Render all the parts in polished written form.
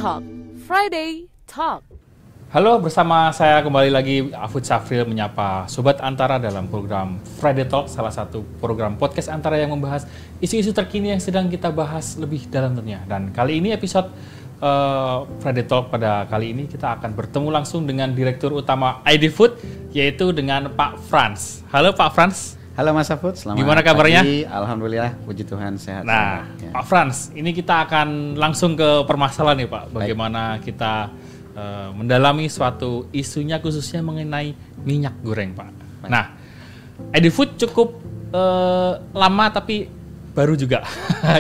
Talk, Friday Talk. Halo, bersama saya kembali lagi Afud Safril menyapa Sobat Antara dalam program Friday Talk, salah satu program podcast Antara yang membahas isu-isu terkini yang sedang kita bahas lebih dalam tentunya. Dan kali ini episode Friday Talk pada kali ini kita akan bertemu langsung dengan Direktur Utama ID Food, yaitu dengan Pak Frans. Halo Pak Frans. Halo Mas Afud, selamat Gimana kabarnya? pagi. Alhamdulillah, puji Tuhan sehat. Nah, ya. Pak Frans, ini kita akan langsung ke permasalahan nih Pak. Bagaimana kita mendalami suatu isunya khususnya mengenai minyak goreng Pak. Baik. Nah, ID Food cukup lama tapi baru juga.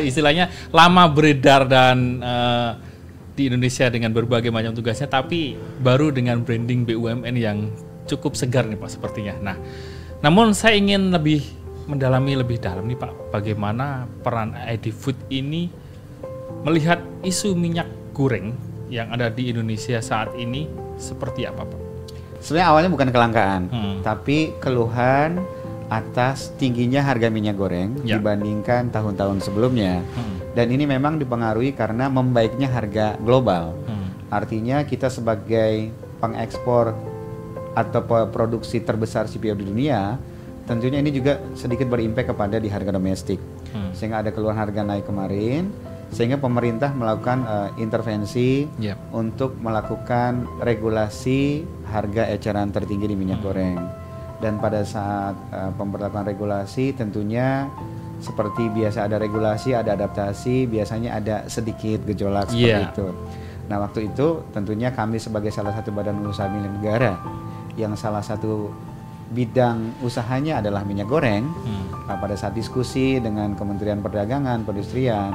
Istilahnya lama beredar dan di Indonesia dengan berbagai macam tugasnya, tapi baru dengan branding BUMN yang cukup segar nih Pak sepertinya. Nah, namun saya ingin lebih mendalami lebih dalam nih Pak, bagaimana peran ID Food ini melihat isu minyak goreng yang ada di Indonesia saat ini seperti apa Pak? Sebenarnya awalnya bukan kelangkaan, tapi keluhan atas tingginya harga minyak goreng dibandingkan tahun-tahun sebelumnya. Dan ini memang dipengaruhi karena membaiknya harga global. Artinya kita sebagai pengekspor atau produksi terbesar CPO di dunia, tentunya ini juga sedikit berimpact kepada di harga domestik. Sehingga ada keluar harga naik kemarin, sehingga pemerintah melakukan intervensi untuk melakukan regulasi harga eceran tertinggi di minyak goreng. Dan pada saat pemberlakuan regulasi tentunya seperti biasa ada regulasi, ada adaptasi, biasanya ada sedikit gejolak seperti itu. Nah, waktu itu tentunya kami sebagai salah satu badan usaha milik negara yang salah satu bidang usahanya adalah minyak goreng. Nah, pada saat diskusi dengan Kementerian Perdagangan, Perindustrian,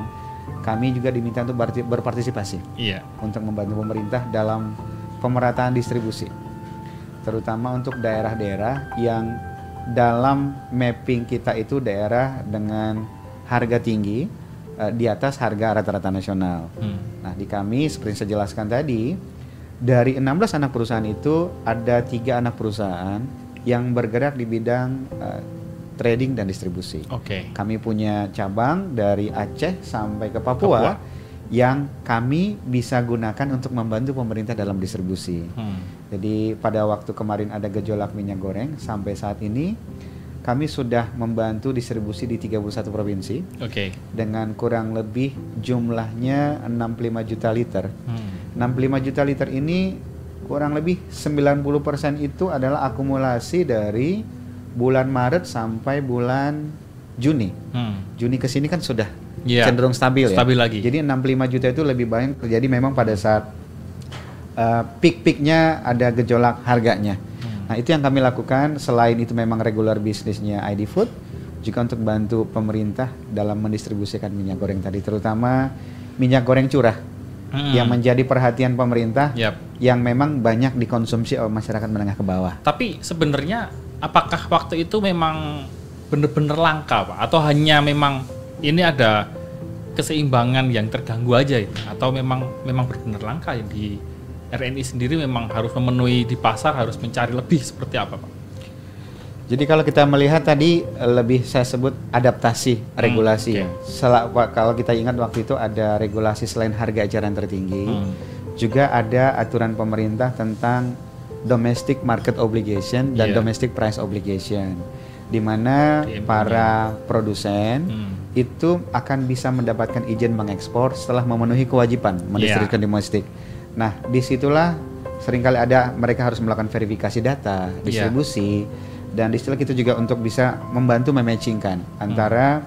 kami juga diminta untuk berpartisipasi untuk membantu pemerintah dalam pemerataan distribusi, terutama untuk daerah-daerah yang dalam mapping kita itu daerah dengan harga tinggi di atas harga rata-rata nasional. Nah, di kami seperti saya jelaskan tadi, dari 16 anak perusahaan itu ada 3 anak perusahaan yang bergerak di bidang trading dan distribusi. Kami punya cabang dari Aceh sampai ke Papua yang kami bisa gunakan untuk membantu pemerintah dalam distribusi. Jadi pada waktu kemarin ada gejolak minyak goreng, sampai saat ini kami sudah membantu distribusi di 31 provinsi dengan kurang lebih jumlahnya 65 juta liter. 65 juta liter ini kurang lebih 90% itu adalah akumulasi dari bulan Maret sampai bulan Juni. Juni ke sini kan sudah cenderung stabil lagi. Jadi 65 juta itu lebih banyak terjadi memang pada saat peak-peaknya ada gejolak harganya. Nah, itu yang kami lakukan. Selain itu memang regular bisnisnya ID Food juga untuk bantu pemerintah dalam mendistribusikan minyak goreng tadi, terutama minyak goreng curah yang menjadi perhatian pemerintah yang memang banyak dikonsumsi oleh masyarakat menengah ke bawah. Tapi sebenarnya apakah waktu itu memang benar-benar langka Pak? Atau hanya memang ini ada keseimbangan yang terganggu aja itu? Atau memang benar-benar langka yang di RNI sendiri memang harus memenuhi di pasar, harus mencari lebih seperti apa Pak? Jadi kalau kita melihat tadi lebih saya sebut adaptasi regulasi. Kalau kita ingat waktu itu ada regulasi selain harga eceran tertinggi, juga ada aturan pemerintah tentang domestic market obligation dan domestic price obligation, di mana para produsen itu akan bisa mendapatkan izin mengekspor setelah memenuhi kewajiban mendistribusikan domestik. Nah, disitulah seringkali ada mereka harus melakukan verifikasi data distribusi. Dan di situ kita juga untuk bisa membantu mematchingkan antara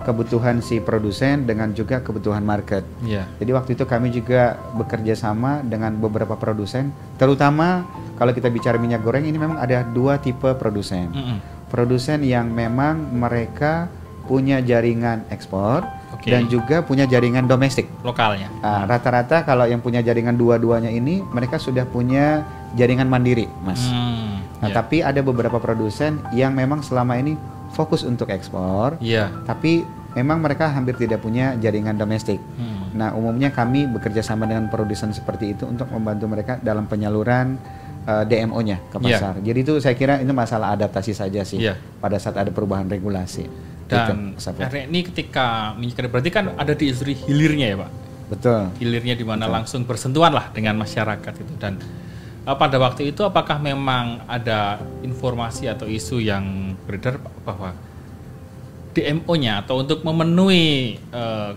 kebutuhan si produsen dengan juga kebutuhan market. Jadi waktu itu kami juga bekerja sama dengan beberapa produsen, terutama kalau kita bicara minyak goreng ini memang ada 2 tipe produsen. Produsen yang memang mereka punya jaringan ekspor dan juga punya jaringan domestik lokalnya. Rata-rata kalau yang punya jaringan dua-duanya ini mereka sudah punya jaringan mandiri, Mas. Tapi ada beberapa produsen yang memang selama ini fokus untuk ekspor, tapi memang mereka hampir tidak punya jaringan domestik. Nah, umumnya kami bekerja sama dengan produsen seperti itu untuk membantu mereka dalam penyaluran DMO-nya ke pasar. Jadi itu saya kira itu masalah adaptasi saja sih pada saat ada perubahan regulasi. Dan RNI ketika minyak goreng berarti kan ada di industri hilirnya ya Pak? Betul. Hilirnya di mana langsung bersentuhan lah dengan masyarakat itu. Dan pada waktu itu apakah memang ada informasi atau isu yang beredar bahwa DMO-nya atau untuk memenuhi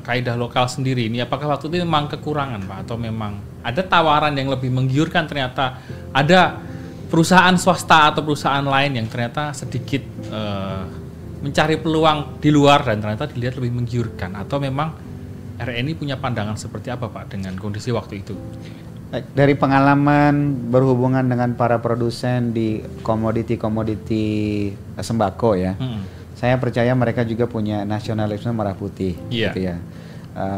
kaidah lokal sendiri ini, apakah waktu itu memang kekurangan Pak, atau memang ada tawaran yang lebih menggiurkan, ternyata ada perusahaan swasta atau perusahaan lain yang ternyata sedikit mencari peluang di luar dan ternyata dilihat lebih menggiurkan, atau memang RNI punya pandangan seperti apa Pak dengan kondisi waktu itu? Dari pengalaman berhubungan dengan para produsen di komoditi-komoditi sembako ya, saya percaya mereka juga punya nasionalisme merah putih, gitu ya.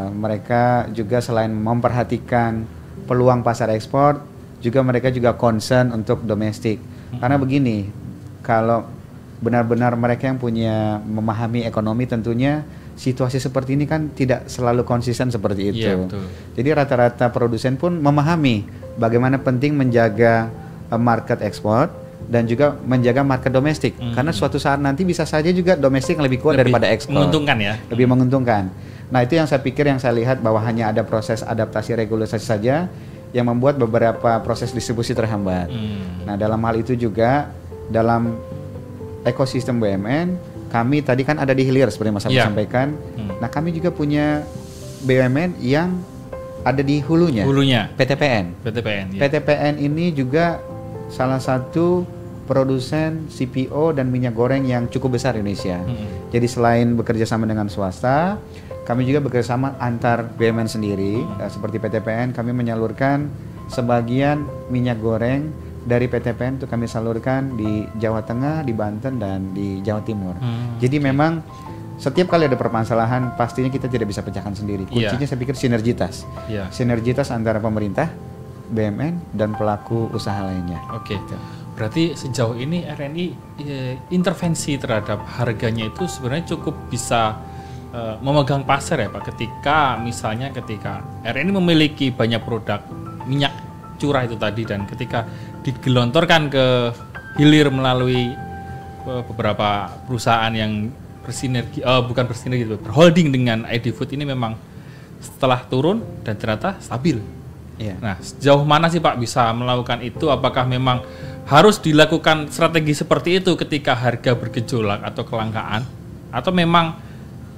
Mereka juga selain memperhatikan peluang pasar ekspor, juga mereka juga concern untuk domestik. Karena begini, kalau benar-benar mereka yang punya memahami ekonomi, tentunya situasi seperti ini kan tidak selalu konsisten seperti itu. Iya, betul. Jadi rata-rata produsen pun memahami bagaimana penting menjaga market ekspor dan juga menjaga market domestik. Karena suatu saat nanti bisa saja juga domestik yang lebih kuat daripada ekspor. Menguntungkan ya. Lebih menguntungkan. Nah, itu yang saya pikir, yang saya lihat bahwa hanya ada proses adaptasi regulasi saja yang membuat beberapa proses distribusi terhambat. Nah, dalam hal itu juga dalam ekosistem BUMN, kami tadi kan ada di hilir seperti Mas Abdul sampaikan. Nah, kami juga punya BUMN yang ada di hulunya. PTPN. Ya. PTPN ini juga salah satu produsen CPO dan minyak goreng yang cukup besar di Indonesia. Jadi selain bekerja sama dengan swasta, kami juga bekerja sama antar BUMN sendiri. Seperti PTPN, kami menyalurkan sebagian minyak goreng dari PTPN itu kami salurkan di Jawa Tengah, di Banten, dan di Jawa Timur. Jadi memang setiap kali ada permasalahan, pastinya kita tidak bisa pecahkan sendiri. Kuncinya saya pikir sinergitas. Sinergitas antara pemerintah, BUMN, dan pelaku usaha lainnya. Oke. Berarti sejauh ini RNI intervensi terhadap harganya itu sebenarnya cukup bisa memegang pasar ya Pak. Ketika RNI memiliki banyak produk minyak curah itu tadi, dan ketika digelontorkan ke hilir melalui beberapa perusahaan yang berholding dengan ID Food ini, memang setelah turun dan ternyata stabil. Nah, sejauh mana sih Pak bisa melakukan itu? Apakah memang harus dilakukan strategi seperti itu ketika harga bergejolak atau kelangkaan, atau memang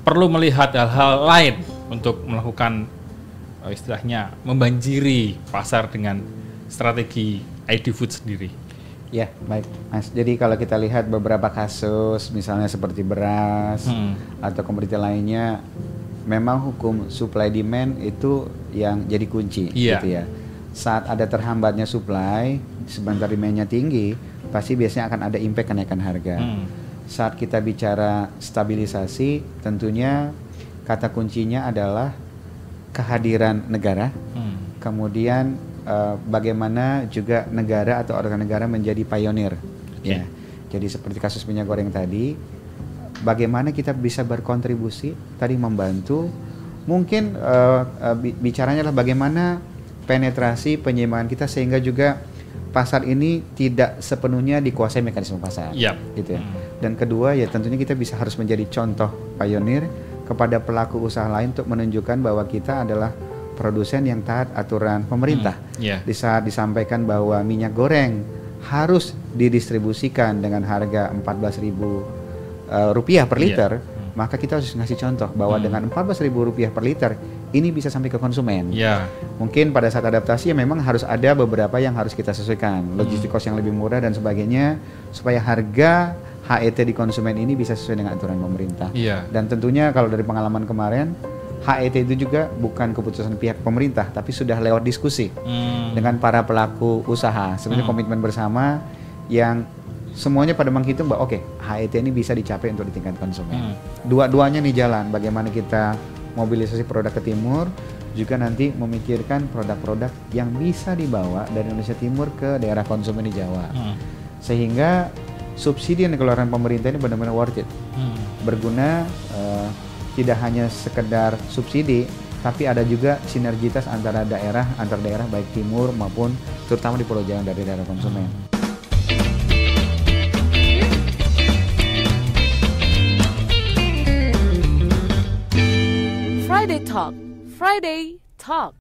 perlu melihat hal-hal lain untuk melakukan istilahnya membanjiri pasar dengan strategi ID Food sendiri? Ya, baik Mas. Jadi kalau kita lihat beberapa kasus misalnya seperti beras atau komoditi lainnya, memang hukum supply demand itu yang jadi kunci, gitu ya. Saat ada terhambatnya supply, sebentar demand-nya tinggi, pasti biasanya akan ada impact kenaikan harga. Saat kita bicara stabilisasi, tentunya kata kuncinya adalah kehadiran negara, kemudian bagaimana juga negara atau organ negara menjadi pionir. Ya. Jadi seperti kasus minyak goreng tadi, bagaimana kita bisa berkontribusi tadi membantu, mungkin bicaranya adalah bagaimana penetrasi penyimpanan kita sehingga juga pasar ini tidak sepenuhnya dikuasai mekanisme pasar, gitu ya. Dan kedua ya tentunya kita harus menjadi contoh pionir kepada pelaku usaha lain untuk menunjukkan bahwa kita adalah produsen yang taat aturan pemerintah. Di saat disampaikan bahwa minyak goreng harus didistribusikan dengan harga Rp14.000 per liter, maka kita harus ngasih contoh bahwa dengan Rp14.000 per liter ini bisa sampai ke konsumen. Mungkin pada saat adaptasi ya memang harus ada beberapa yang harus kita sesuaikan, logistik cost yang lebih murah dan sebagainya, supaya harga HET di konsumen ini bisa sesuai dengan aturan pemerintah. Dan tentunya kalau dari pengalaman kemarin, HET itu juga bukan keputusan pihak pemerintah, tapi sudah lewat diskusi dengan para pelaku usaha. Sebenarnya komitmen bersama yang semuanya pada menghitung bahwa HET ini bisa dicapai untuk di tingkat konsumen. Dua-duanya nih jalan, bagaimana kita mobilisasi produk ke timur, juga nanti memikirkan produk-produk yang bisa dibawa dari Indonesia Timur ke daerah konsumen di Jawa. Sehingga subsidi yang dikeluarkan pemerintah ini benar-benar worth it. Berguna, tidak hanya sekedar subsidi, tapi ada juga sinergitas antar daerah baik timur maupun terutama di Pulau Jawa dari daerah konsumen. Friday Talk. Talk.